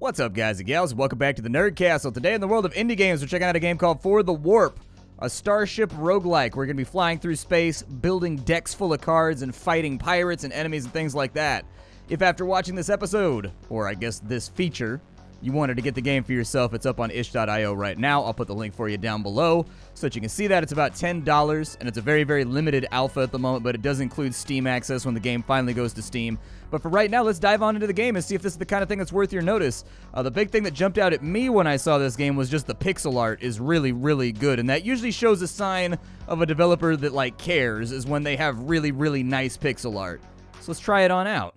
What's up, guys and gals? Welcome back to the Nerd Castle. Today in the world of indie games, we're checking out a game called For the Warp, a Starship roguelike. We're going to be flying through space, building decks full of cards, and fighting pirates and enemies and things like that. If after watching this episode, or I guess this feature, you wanted to get the game for yourself, it's up on ish.io right now. I'll put the link for you down below so that you can see that. It's about $10, and it's a very, very limited alpha at the moment, but it does include Steam access when the game finally goes to Steam. But for right now, let's dive on into the game and see if this is the kind of thing that's worth your notice. The big thing that jumped out at me when I saw this game was just the pixel art is really, really good, and that usually shows a sign of a developer that, like, cares, is when they have really, really nice pixel art. So let's try it on out.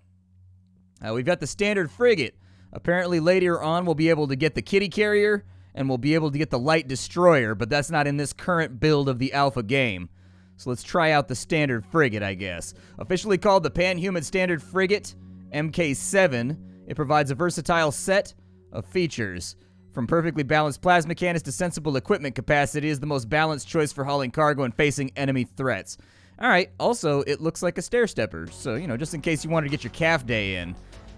We've got the standard frigate. Apparently later on we'll be able to get the kitty carrier and we'll be able to get the light destroyer, but that's not in this current build of the alpha game. So let's try out the standard frigate, I guess. Officially called the Pan-Human Standard Frigate MK7, it provides a versatile set of features. From perfectly balanced plasma cannons to sensible equipment capacity, is the most balanced choice for hauling cargo and facing enemy threats. Alright, also it looks like a stair stepper, so you know, just in case you wanted to get your calf day in.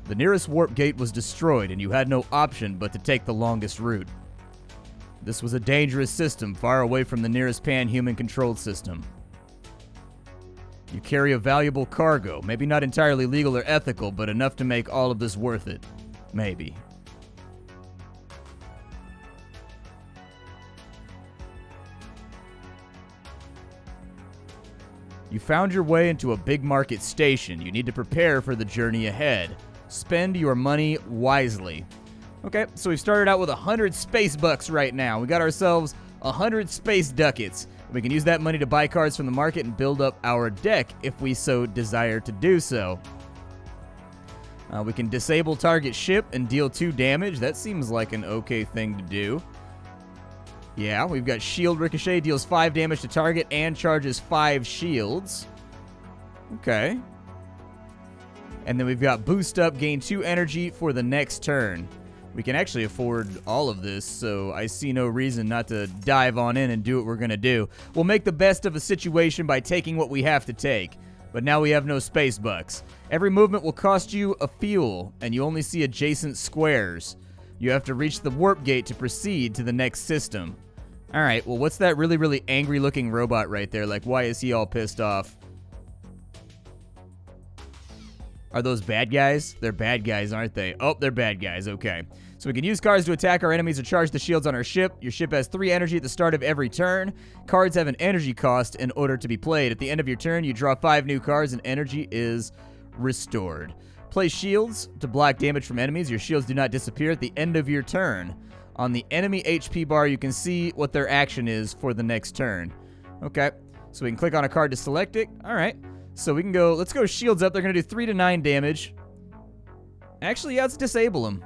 The nearest warp gate was destroyed, and you had no option but to take the longest route. This was a dangerous system, far away from the nearest pan-human controlled system. You carry a valuable cargo, maybe not entirely legal or ethical, but enough to make all of this worth it. Maybe. You found your way into a big market station. You need to prepare for the journey ahead. Spend your money wisely. Okay, so we've started out with 100 space bucks right now. We got ourselves 100 space ducats. We can use that money to buy cards from the market and build up our deck if we so desire to do so. We can disable target ship and deal 2 damage. That seems like an okay thing to do. Yeah, we've got shield ricochet, deals 5 damage to target and charges 5 shields. Okay. And then we've got boost up, gain 2 energy for the next turn. We can actually afford all of this, so I see no reason not to dive on in and do what we're going to do. We'll make the best of a situation by taking what we have to take. But now we have no space bucks. Every movement will cost you a fuel, and you only see adjacent squares. You have to reach the warp gate to proceed to the next system. Alright, well, what's that really, really angry looking robot right there? Like, why is he all pissed off? Are those bad guys? They're bad guys, aren't they? Oh, they're bad guys. Okay. So we can use cards to attack our enemies or charge the shields on our ship. Your ship has 3 energy at the start of every turn. Cards have an energy cost in order to be played. At the end of your turn, you draw 5 new cards and energy is restored. Play shields to block damage from enemies. Your shields do not disappear at the end of your turn. On the enemy HP bar, you can see what their action is for the next turn. Okay. So we can click on a card to select it. All right. So we can go, let's go shields up. They're going to do 3 to 9 damage. Actually, yeah, let's disable them.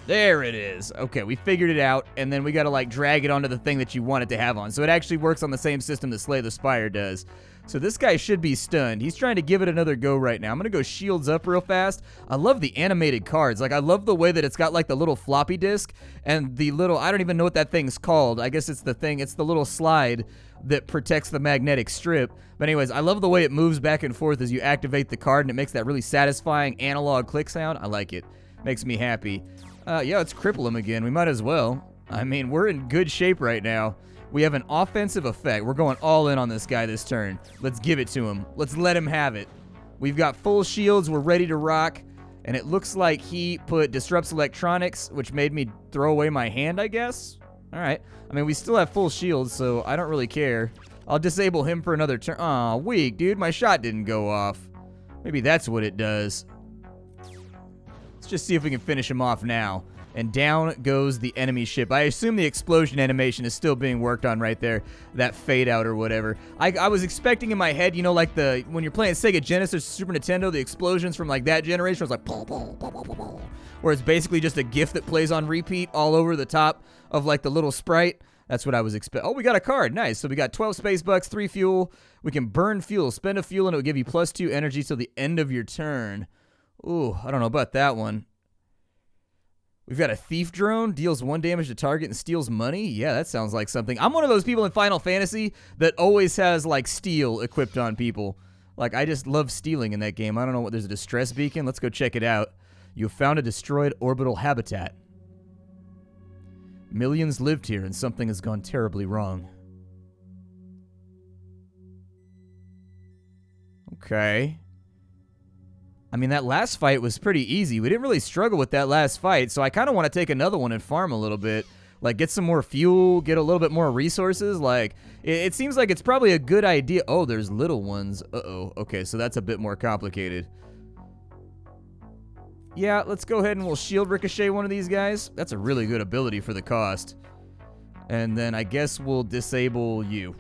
There it is. Okay, we figured it out, and then we got to, like, drag it onto the thing that you want it to have on. So it actually works on the same system that Slay the Spire does. So this guy should be stunned. He's trying to give it another go right now. I'm going to go shields up real fast. I love the animated cards. Like, I love the way that it's got, like, the little floppy disk and the little, I don't even know what that thing's called. I guess it's the thing, it's the little slide that protects the magnetic strip. But anyways, I love the way it moves back and forth as you activate the card, and it makes that really satisfying analog click sound. I like it. Makes me happy. Yeah, let's cripple him again. We might as well. I mean, we're in good shape right now. We have an offensive effect. We're going all in on this guy this turn. Let's give it to him. Let's let him have it. We've got full shields. We're ready to rock. And it looks like he put disrupts electronics, which made me throw away my hand, I guess. All right. I mean, we still have full shields, so I don't really care. I'll disable him for another turn. Aw, weak, dude. My shot didn't go off. Maybe that's what it does. Let's just see if we can finish him off now. And down goes the enemy ship. I assume the explosion animation is still being worked on right there. That fade out or whatever. I was expecting in my head, you know, like when you're playing Sega Genesis or Super Nintendo, the explosions from like that generation was like, where it's basically just a GIF that plays on repeat all over the top of like the little sprite. That's what I was expecting. Oh, we got a card. Nice. So we got 12 space bucks, 3 fuel. We can burn fuel. Spend a fuel and it will give you +2 energy till the end of your turn. Ooh, I don't know about that one. We've got a thief drone, deals 1 damage to target and steals money. Yeah, that sounds like something. I'm one of those people in Final Fantasy that always has, like, steal equipped on people. Like, I just love stealing in that game. I don't know what, there's a distress beacon. Let's go check it out. You have found a destroyed orbital habitat. Millions lived here and something has gone terribly wrong. Okay. I mean, that last fight was pretty easy. We didn't really struggle with that last fight, so I kind of want to take another one and farm a little bit. Like, get some more fuel, get a little bit more resources. Like, it seems like it's probably a good idea. Oh, there's little ones. Uh-oh. Okay, so that's a bit more complicated. Yeah, let's go ahead and we'll shield ricochet one of these guys. That's a really good ability for the cost. And then I guess we'll disable you.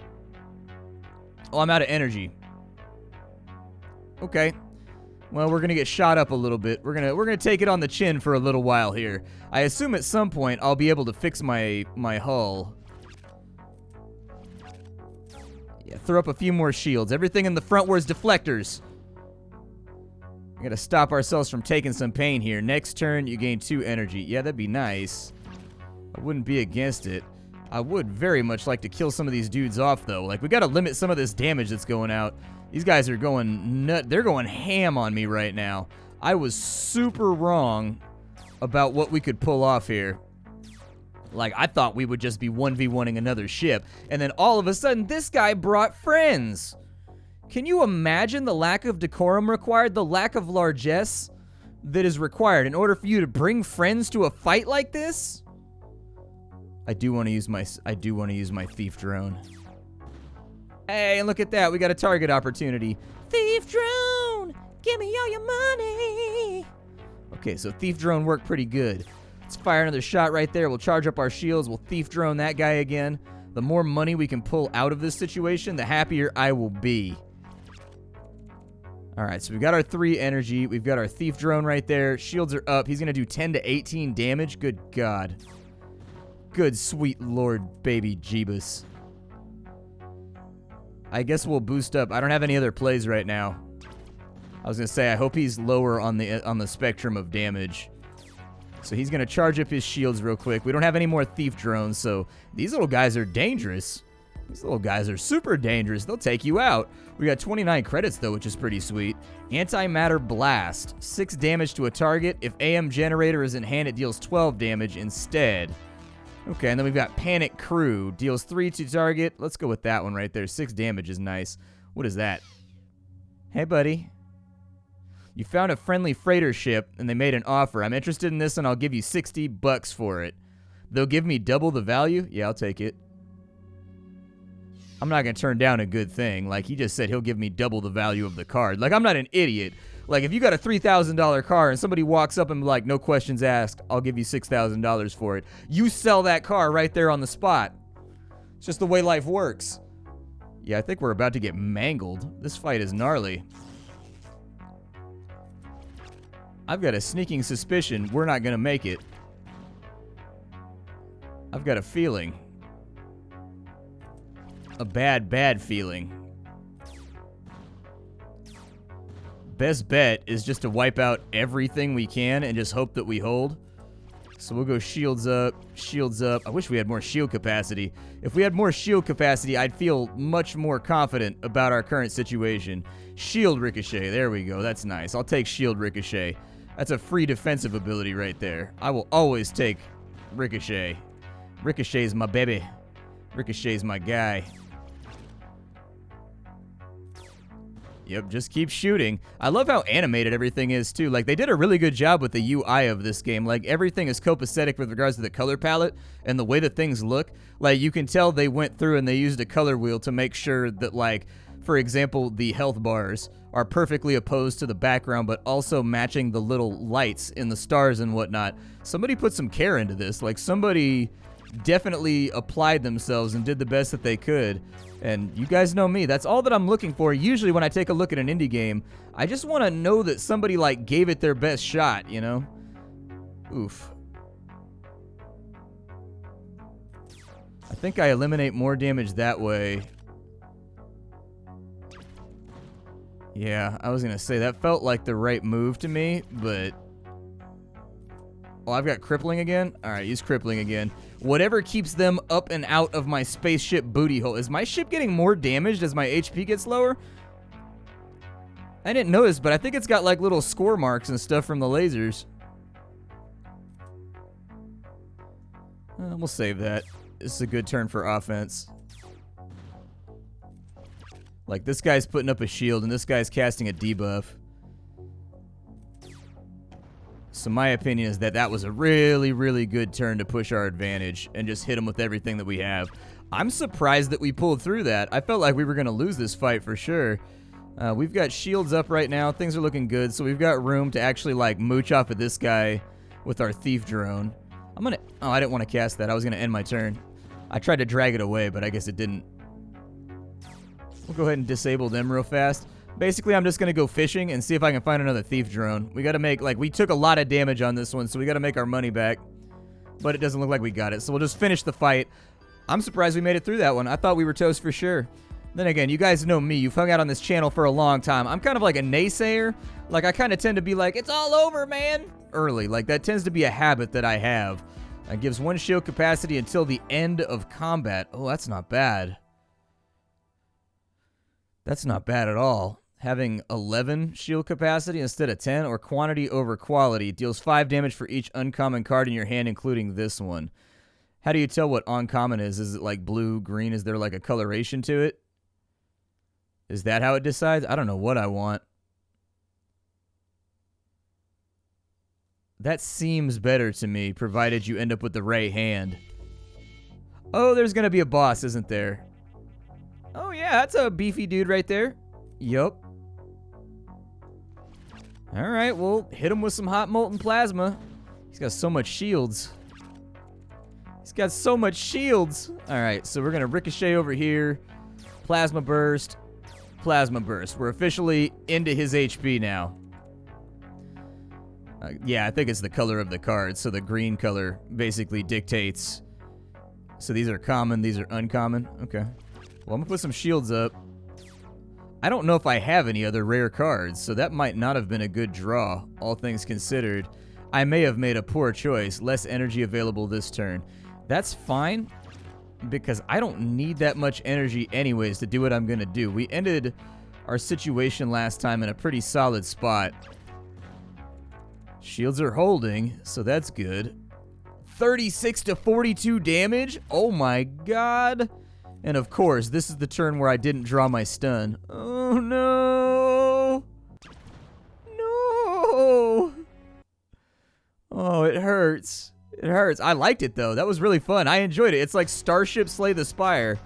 Oh, I'm out of energy. Okay. Well, we're gonna get shot up a little bit. We're gonna take it on the chin for a little while here. I assume at some point I'll be able to fix my hull. Yeah, throw up a few more shields. Everything in the front wears deflectors. We gotta stop ourselves from taking some pain here. Next turn, you gain 2 energy. Yeah, that'd be nice. I wouldn't be against it. I would very much like to kill some of these dudes off, though. Like, we gotta limit some of this damage that's going out. These guys are going they're going ham on me right now. I was super wrong about what we could pull off here. Like, I thought we would just be 1v1ing another ship, and then all of a sudden, this guy brought friends. Can you imagine the lack of decorum required, the lack of largesse that is required in order for you to bring friends to a fight like this? I do want to use my thief drone. Hey, and look at that. We got a target opportunity. Thief drone, give me all your money. Okay, so thief drone worked pretty good. Let's fire another shot right there. We'll charge up our shields. We'll thief drone that guy again. The more money we can pull out of this situation, the happier I will be. All right, so we've got our 3 energy. We've got our thief drone right there. Shields are up. He's going to do 10 to 18 damage. Good God. Good sweet Lord baby Jeebus. I guess we'll boost up. I don't have any other plays right now. I was going to say, I hope he's lower on the spectrum of damage. So he's going to charge up his shields real quick. We don't have any more thief drones, so these little guys are dangerous. These little guys are super dangerous. They'll take you out. We got 29 credits, though, which is pretty sweet. Antimatter Blast. 6 damage to a target. If AM Generator is in hand, it deals 12 damage instead. Okay, and then we've got Panic Crew. Deals 3 to target. Let's go with that one right there. 6 damage is nice. What is that? Hey, buddy. You found a friendly freighter ship, and they made an offer. I'm interested in this, and I'll give you $60 for it. They'll give me double the value? Yeah, I'll take it. I'm not going to turn down a good thing. Like, he just said he'll give me double the value of the card. Like, I'm not an idiot. Like, if you got a $3,000 car and somebody walks up and like, no questions asked, I'll give you $6,000 for it. You sell that car right there on the spot. It's just the way life works. Yeah, I think we're about to get mangled. This fight is gnarly. I've got a sneaking suspicion we're not going to make it. I've got a feeling. A bad feeling. Best bet is just to wipe out everything we can and just hope that we hold. So we'll go shields up, shields up. I wish we had more shield capacity. If we had more shield capacity, I'd feel much more confident about our current situation. Shield ricochet, there we go, that's nice. I'll take shield ricochet. That's a free defensive ability right there. I will always take ricochet. Ricochet's my baby. Ricochet's my guy. Yep, just keep shooting. I love how animated everything is, too. Like, they did a really good job with the UI of this game. Like, everything is copacetic with regards to the color palette and the way that things look. Like, you can tell they went through and they used a color wheel to make sure that, like, for example, the health bars are perfectly opposed to the background, but also matching the little lights in the stars and whatnot. Somebody put some care into this. Like, somebody definitely applied themselves and did the best that they could. And you guys know me, that's all that I'm looking for. Usually when I take a look at an indie game, I just want to know that somebody like gave it their best shot, you know? Oof. I think I eliminate more damage that way. Yeah, I was going to say that felt like the right move to me, but... Oh, I've got crippling again? Alright, use crippling again. Whatever keeps them up and out of my spaceship booty hole. Is my ship getting more damaged as my HP gets lower? I didn't notice, but I think it's got like little score marks and stuff from the lasers. We'll save that. This is a good turn for offense. Like, this guy's putting up a shield, and this guy's casting a debuff. So my opinion is that that was a really, really good turn to push our advantage and just hit him with everything that we have. I'm surprised that we pulled through that. I felt like we were going to lose this fight for sure. We've got shields up right now. Things are looking good, so we've got room to actually, like, mooch off of this guy with our thief drone. I'm going to... Oh, I didn't want to cast that. I was going to end my turn. I tried to drag it away, but I guess it didn't. We'll go ahead and disable them real fast. Basically, I'm just going to go fishing and see if I can find another thief drone. We got to make, like, we took a lot of damage on this one, so we got to make our money back. But it doesn't look like we got it, so we'll just finish the fight. I'm surprised we made it through that one. I thought we were toast for sure. Then again, you guys know me. You've hung out on this channel for a long time. I'm kind of like a naysayer. Like, I kind of tend to be like, it's all over, man, early. Like, that tends to be a habit that I have. It gives 1 shield capacity until the end of combat. Oh, that's not bad. That's not bad at all. Having 11 shield capacity instead of 10, or quantity over quality, deals 5 damage for each uncommon card in your hand, including this one. How do you tell what uncommon is? Is it like blue, green? Is there like a coloration to it? Is that how it decides? I don't know what I want. That seems better to me, provided you end up with the right hand. Oh, there's going to be a boss, isn't there? Oh, yeah, that's a beefy dude right there. Yup. All right, we'll hit him with some hot molten plasma. He's got so much shields. He's got so much shields. All right, so we're going to ricochet over here. Plasma burst. Plasma burst. We're officially into his HP now. Yeah, I think it's the color of the cards. So the green color basically dictates. So these are common, these are uncommon. Okay. Well, I'm going to put some shields up. I don't know if I have any other rare cards, so that might not have been a good draw, all things considered. I may have made a poor choice. Less energy available this turn. That's fine, because I don't need that much energy anyways to do what I'm going to do. We ended our situation last time in a pretty solid spot. Shields are holding, so that's good. 36 to 42 damage? Oh my god. And of course, this is the turn where I didn't draw my stun. Oh no! No! Oh, it hurts. It hurts. I liked it though. That was really fun. I enjoyed it. It's like Starship Slay the Spire.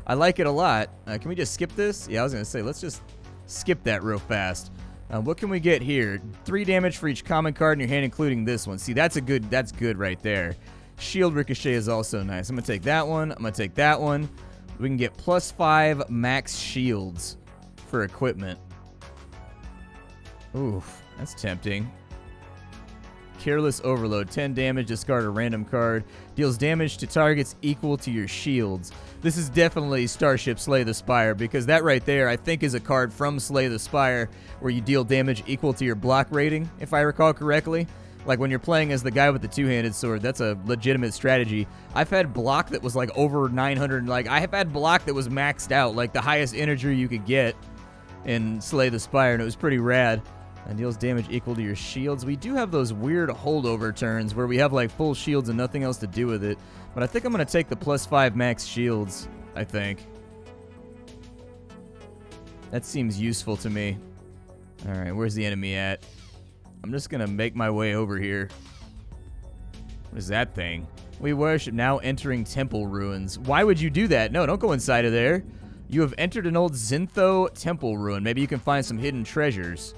I like it a lot. Can we just skip this? Yeah, I was going to say, let's just skip that real fast. What can we get here? 3 damage for each common card in your hand, including this one. See, that's good right there. Shield Ricochet is also nice. I'm going to take that one. I'm going to take that one. We can get +5 max shields for equipment. Oof, that's tempting. Careless Overload. 10 damage, discard a random card. Deals damage to targets equal to your shields. This is definitely Starship Slay the Spire, because that right there, I think, is a card from Slay the Spire where you deal damage equal to your block rating, if I recall correctly. Like when you're playing as the guy with the two-handed sword, that's a legitimate strategy. I've had block that was like over 900. Like I have had block that was maxed out, like the highest integer you could get in Slay the Spire, and it was pretty rad. And deals damage equal to your shields. We do have those weird holdover turns where we have like full shields and nothing else to do with it. But I think I'm going to take the +5 max shields, I think. That seems useful to me. Alright, where's the enemy at? I'm just going to make my way over here. What is that thing? We worship, now entering temple ruins. Why would you do that? No, don't go inside of there. You have entered an old Xintho temple ruin. Maybe you can find some hidden treasures.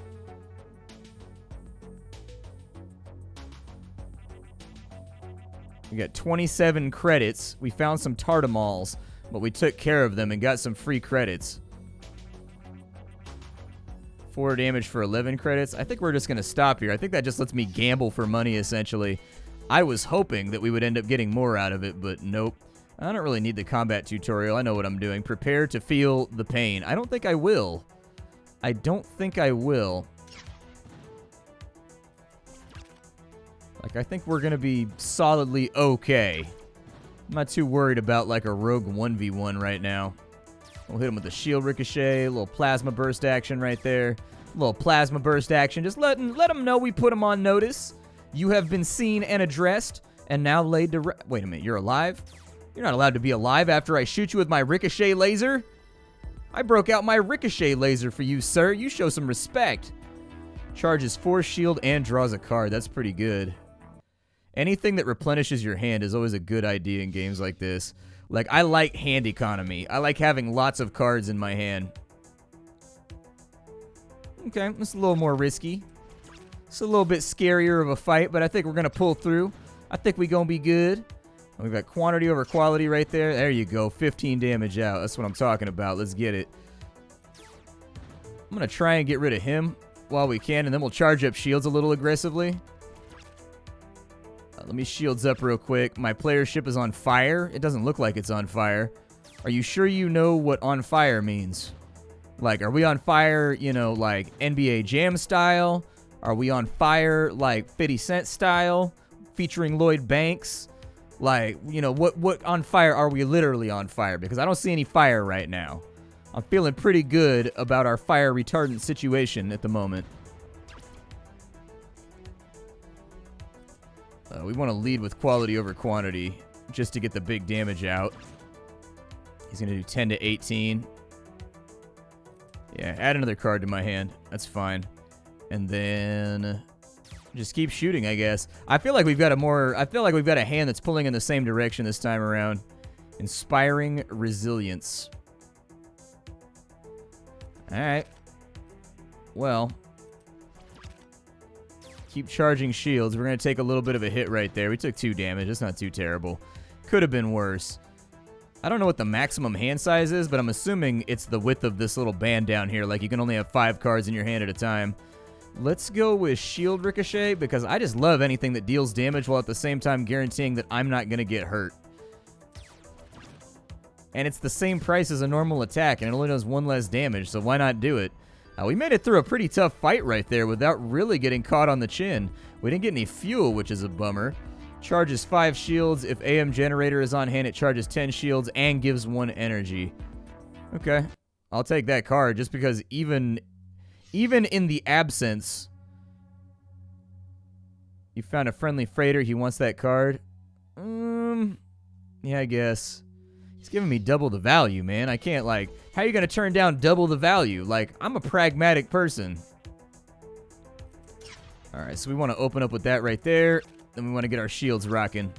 We got 27 credits. We found some Tartamals, but we took care of them and got some free credits. 4 damage for 11 credits. I think we're just going to stop here. I think that just lets me gamble for money, essentially. I was hoping that we would end up getting more out of it, but nope. I don't really need the combat tutorial. I know what I'm doing. Prepare to feel the pain. I don't think I will. I don't think I will. Like, I think we're going to be solidly okay. I'm not too worried about, like, a rogue 1v1 right now. We'll hit him with a shield ricochet, a little plasma burst action right there. A little plasma burst action. Just let him know we put him on notice. You have been seen and addressed, and now laid to rest. Wait a minute, you're alive? You're not allowed to be alive after I shoot you with my ricochet laser? I broke out my ricochet laser for you, sir. You show some respect. Charges 4 shield and draws a card. That's pretty good. Anything that replenishes your hand is always a good idea in games like this. Like, I like hand economy. I like having lots of cards in my hand. Okay, that's a little more risky. It's a little bit scarier of a fight, but I think we're going to pull through. I think we're going to be good. We've got quantity over quality right there. There you go. 15 damage out. That's what I'm talking about. Let's get it. I'm going to try and get rid of him while we can, and then we'll charge up shields a little aggressively. Let me shields up real quick. My player ship is on fire. It doesn't look like it's on fire. Are you sure you know what on fire means? Like, are we on fire, you know, like NBA Jam style? Are we on fire like 50 Cent style, featuring Lloyd Banks? Like, you know, what on fire are we literally on fire? Because I don't see any fire right now. I'm feeling pretty good about our fire retardant situation at the moment. We want to lead with quality over quantity just to get the big damage out. He's going to do 10 to 18. Yeah, add another card to my hand. That's fine. And then just keep shooting, I guess. I feel like we've got a hand that's pulling in the same direction this time around. Inspiring resilience. All right. Well, keep charging shields. We're going to take a little bit of a hit right there. We took 2 damage. That's not too terrible. Could have been worse. I don't know what the maximum hand size is, but I'm assuming it's the width of this little band down here. Like, you can only have 5 cards in your hand at a time. Let's go with shield ricochet, because I just love anything that deals damage while at the same time guaranteeing that I'm not going to get hurt. And it's the same price as a normal attack, and it only does 1 less damage, so why not do it? We made it through a pretty tough fight right there without really getting caught on the chin. We didn't get any fuel, which is a bummer. Charges 5 shields. If AM generator is on hand, it charges 10 shields and gives 1 energy. Okay. I'll take that card just because even in the absence, you found a friendly freighter. He wants that card. Yeah, I guess. He's giving me double the value, man. I can't, like, how are you going to turn down double the value? Like, I'm a pragmatic person. All right, so we want to open up with that right there. Then we want to get our shields rocking.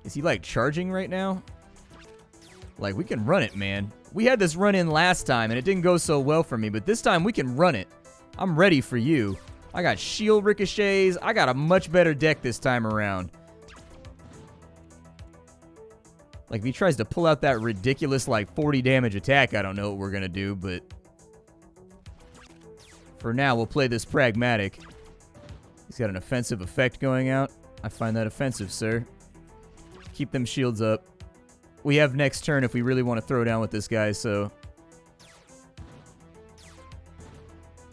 Is he, like, charging right now? Like, we can run it, man. We had this run in last time, and it didn't go so well for me, but this time we can run it. I'm ready for you. I got shield ricochets. I got a much better deck this time around. Like, if he tries to pull out that ridiculous, like, 40 damage attack, I don't know what we're going to do, but for now, we'll play this pragmatic. He's got an offensive effect going out. I find that offensive, sir. Keep them shields up. We have next turn if we really want to throw down with this guy, so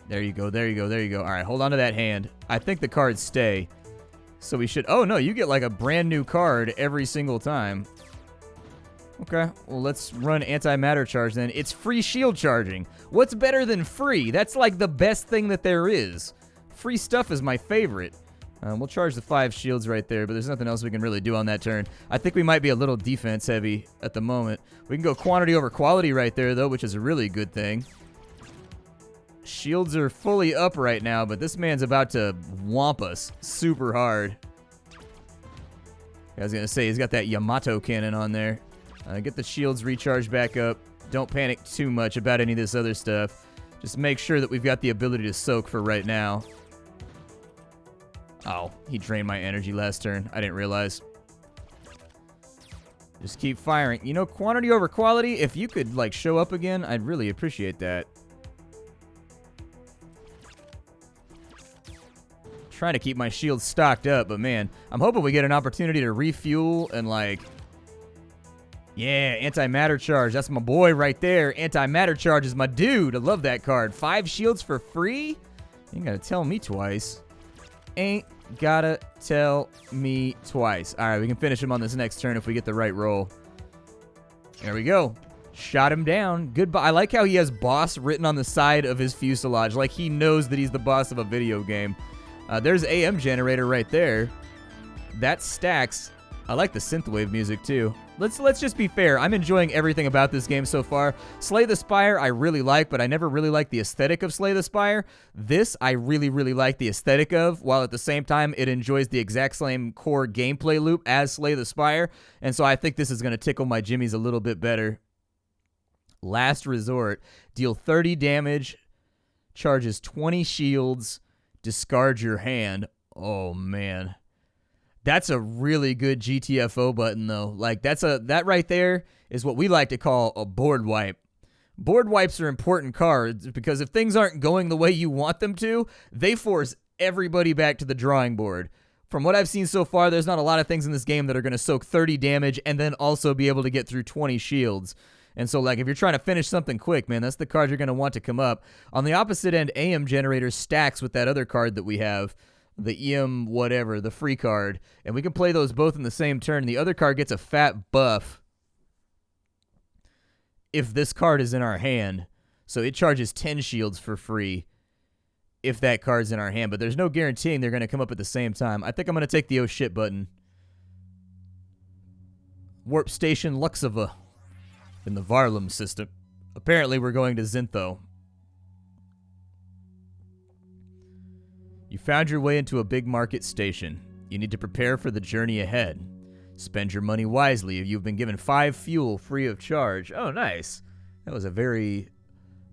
there you go, there you go, there you go. All right, hold on to that hand. I think the cards stay, so we should... Oh, no, you get, like, a brand new card every single time. Okay, well, let's run antimatter charge then. It's free shield charging. What's better than free? That's like the best thing that there is. Free stuff is my favorite. We'll charge the 5 shields right there, but there's nothing else we can really do on that turn. I think we might be a little defense heavy at the moment. We can go quantity over quality right there, though, which is a really good thing. Shields are fully up right now, but this man's about to whomp us super hard. I was going to say, he's got that Yamato cannon on there. Get the shields recharged back up. Don't panic too much about any of this other stuff. Just make sure that we've got the ability to soak for right now. Oh, he drained my energy last turn. I didn't realize. Just keep firing. You know, quantity over quality, if you could, like, show up again, I'd really appreciate that. Trying to keep my shields stocked up, but man, I'm hoping we get an opportunity to refuel and, like... Yeah, antimatter charge. That's my boy right there. Antimatter charge is my dude. I love that card. 5 shields for free? You ain't gotta tell me twice. Ain't gotta tell me twice. All right, we can finish him on this next turn if we get the right roll. There we go. Shot him down. Goodbye. I like how he has boss written on the side of his fuselage. Like he knows that he's the boss of a video game. There's AM generator right there. That stacks. I like the synthwave music too. Let's just be fair. I'm enjoying everything about this game so far. Slay the Spire I really like, but I never really liked the aesthetic of Slay the Spire. This I really, really like the aesthetic of, while at the same time it enjoys the exact same core gameplay loop as Slay the Spire. And so I think this is going to tickle my jimmies a little bit better. Last Resort. Deal 30 damage. Charges 20 shields. Discard your hand. Oh, man. That's a really good GTFO button, though. Like, that right there is what we like to call a board wipe. Board wipes are important cards because if things aren't going the way you want them to, they force everybody back to the drawing board. From what I've seen so far, there's not a lot of things in this game that are going to soak 30 damage and then also be able to get through 20 shields. And so, like, if you're trying to finish something quick, man, that's the card you're going to want to come up. On the opposite end, AM Generator stacks with that other card that we have. The EM whatever, the free card. And we can play those both in the same turn. The other card gets a fat buff if this card is in our hand. So it charges 10 shields for free if that card's in our hand. But there's no guaranteeing they're going to come up at the same time. I think I'm going to take the oh shit button. Warp Station Luxova in the Varlum system. Apparently we're going to Zintho. You found your way into a big market station. You need to prepare for the journey ahead. Spend your money wisely. You've been given 5 fuel free of charge. Oh, nice. That was a very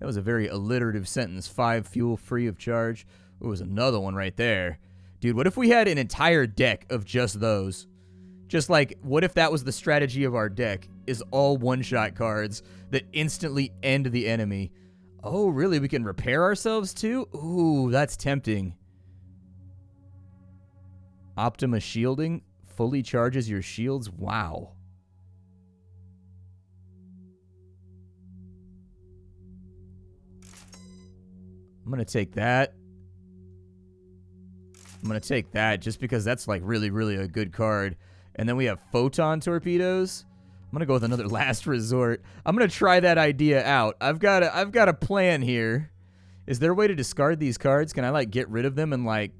alliterative sentence. 5 fuel free of charge. There was another one right there. Dude, what if we had an entire deck of just those? Just like, what if that was the strategy of our deck? Is all one-shot cards that instantly end the enemy. Oh, really? We can repair ourselves too? Ooh, that's tempting. Optima Shielding fully charges your shields. Wow. I'm going to take that. I'm going to take that just because that's like really, really a good card. And then we have Photon Torpedoes. I'm going to go with another Last Resort. I'm going to try that idea out. I've got a plan here. Is there a way to discard these cards? Can I like get rid of them and like...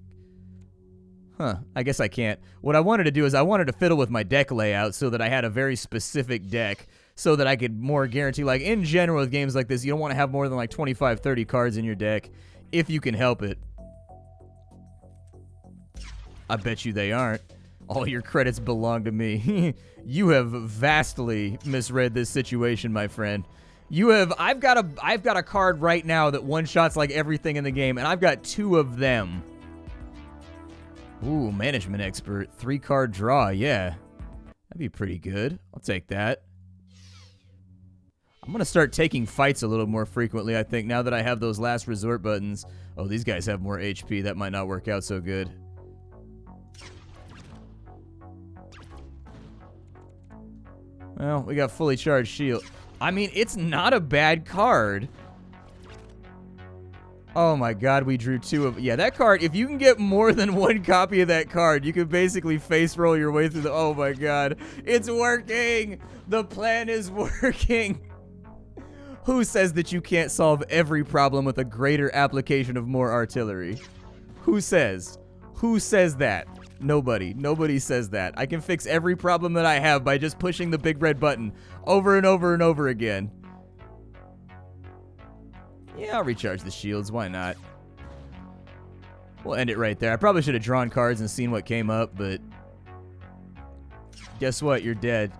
Huh, I guess I can't. What I wanted to do is I wanted to fiddle with my deck layout so that I had a very specific deck so that I could more guarantee, like in general with games like this, you don't want to have more than like 25, 30 cards in your deck if you can help it. I bet you they aren't. All your credits belong to me. You have vastly misread this situation, my friend. I've got a card right now that one-shots like everything in the game, and I've got 2 of them. Ooh, Management Expert. 3-card draw, yeah. That'd be pretty good. I'll take that. I'm going to start taking fights a little more frequently, I think, now that I have those Last Resort buttons. Oh, these guys have more HP. That might not work out so good. Well, we got fully charged shield. I mean, it's not a bad card. Oh my god, we drew 2 of... Yeah, that card, if you can get more than 1 copy of that card, you can basically face roll your way through the... Oh my god. It's working! The plan is working! Who says that you can't solve every problem with a greater application of more artillery? Who says? Who says that? Nobody. Nobody says that. I can fix every problem that I have by just pushing the big red button over and over and over again. Yeah, I'll recharge the shields. Why not? We'll end it right there. I probably should have drawn cards and seen what came up, but guess what? You're dead.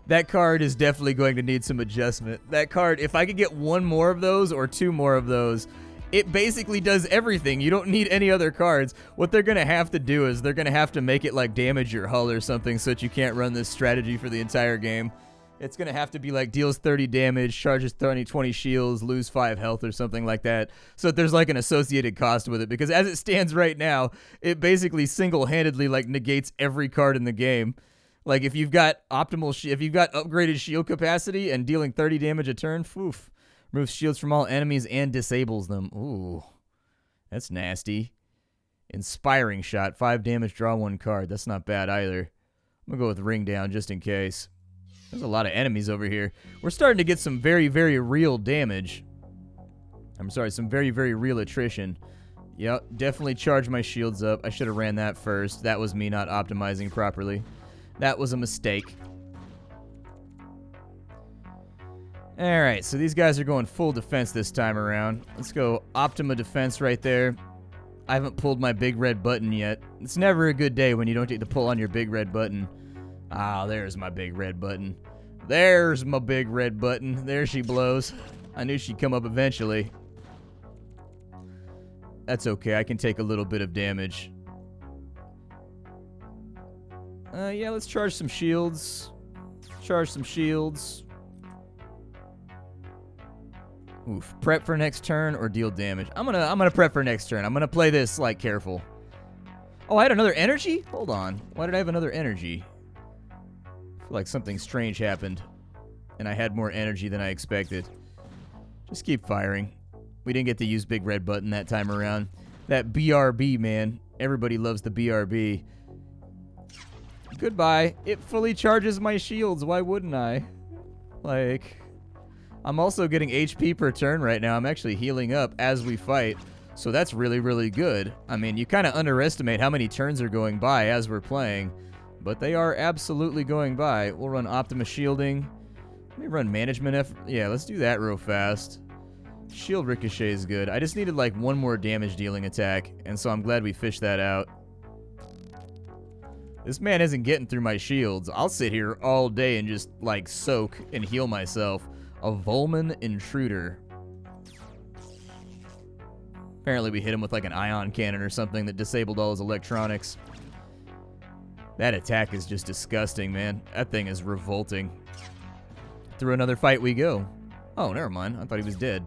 That card is definitely going to need some adjustment. That card, if I could get 1 more of those or 2 more of those, it basically does everything. You don't need any other cards. What they're going to have to do is they're going to have to make it like damage your hull or something so that you can't run this strategy for the entire game. It's going to have to be like deals 30 damage, charges 20 shields, lose 5 health or something like that. So that there's like an associated cost with it. Because as it stands right now, it basically single-handedly like negates every card in the game. Like if you've got if you've got upgraded shield capacity and dealing 30 damage a turn, poof, removes shields from all enemies and disables them. Ooh, that's nasty. Inspiring Shot, 5 damage, draw 1 card. That's not bad either. I'm going to go with Ring Down just in case. There's a lot of enemies over here. We're starting to get some very, very real damage. I'm sorry, some very, very real attrition. Yep, definitely charge my shields up. I should have ran that first. That was me not optimizing properly. That was a mistake. Alright, so these guys are going full defense this time around. Let's go Optima defense right there. I haven't pulled my big red button yet. It's never a good day when you don't get to pull on your big red button. Ah, there's my big red button. There's my big red button. There she blows. I knew she'd come up eventually. That's okay, I can take a little bit of damage. Yeah, let's charge some shields. Charge some shields. Oof. Prep for next turn or deal damage. I'm gonna prep for next turn. I'm gonna play this like careful. Oh, I had another energy? Hold on. Why did I have another energy? I feel like something strange happened. And I had more energy than I expected. Just keep firing. We didn't get to use big red button that time around. That BRB, man. Everybody loves the BRB. Goodbye. It fully charges my shields. Why wouldn't I? Like... I'm also getting HP per turn right now. I'm actually healing up as we fight. So that's really, really good. I mean, you kind of underestimate how many turns are going by as we're playing. But they are absolutely going by. We'll run Optima Shielding. Let me run Management effort. Yeah, let's do that real fast. Shield Ricochet is good. I just needed like one more damage dealing attack. And so I'm glad we fished that out. This man isn't getting through my shields. I'll sit here all day and just like soak and heal myself. A Volman Intruder. Apparently we hit him with like an ion cannon or something that disabled all his electronics. That attack is just disgusting, man. That thing is revolting. Through another fight we go. Oh, never mind. I thought he was dead.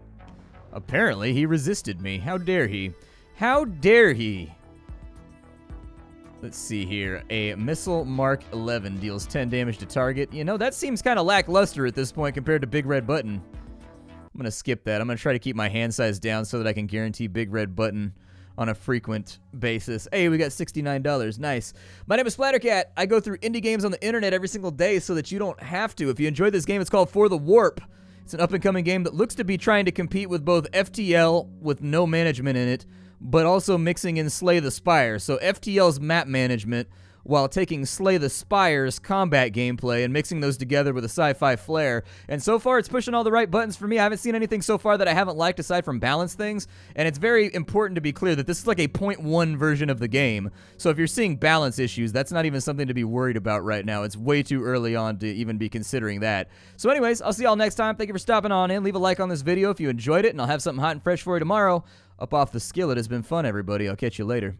Apparently he resisted me. How dare he? How dare he? Let's see here. A Missile Mark 11 deals 10 damage to target. You know, that seems kind of lackluster at this point compared to Big Red Button. I'm going to skip that. I'm going to try to keep my hand size down so that I can guarantee Big Red Button on a frequent basis. Hey, we got $69. Nice. My name is Splattercat. I go through indie games on the internet every single day so that you don't have to. If you enjoyed this game, it's called For the Warp. It's an up-and-coming game that looks to be trying to compete with both FTL with no management in it, but also mixing in Slay the Spire. So FTL's map management, while taking Slay the Spire's combat gameplay and mixing those together with a sci-fi flair. And so far, it's pushing all the right buttons for me. I haven't seen anything so far that I haven't liked aside from balance things. And it's very important to be clear that this is like a 0.1 version of the game. So if you're seeing balance issues, that's not even something to be worried about right now. It's way too early on to even be considering that. So anyways, I'll see y'all next time. Thank you for stopping on in. Leave a like on this video if you enjoyed it, and I'll have something hot and fresh for you tomorrow. Up off the skillet. It's been fun, everybody. I'll catch you later.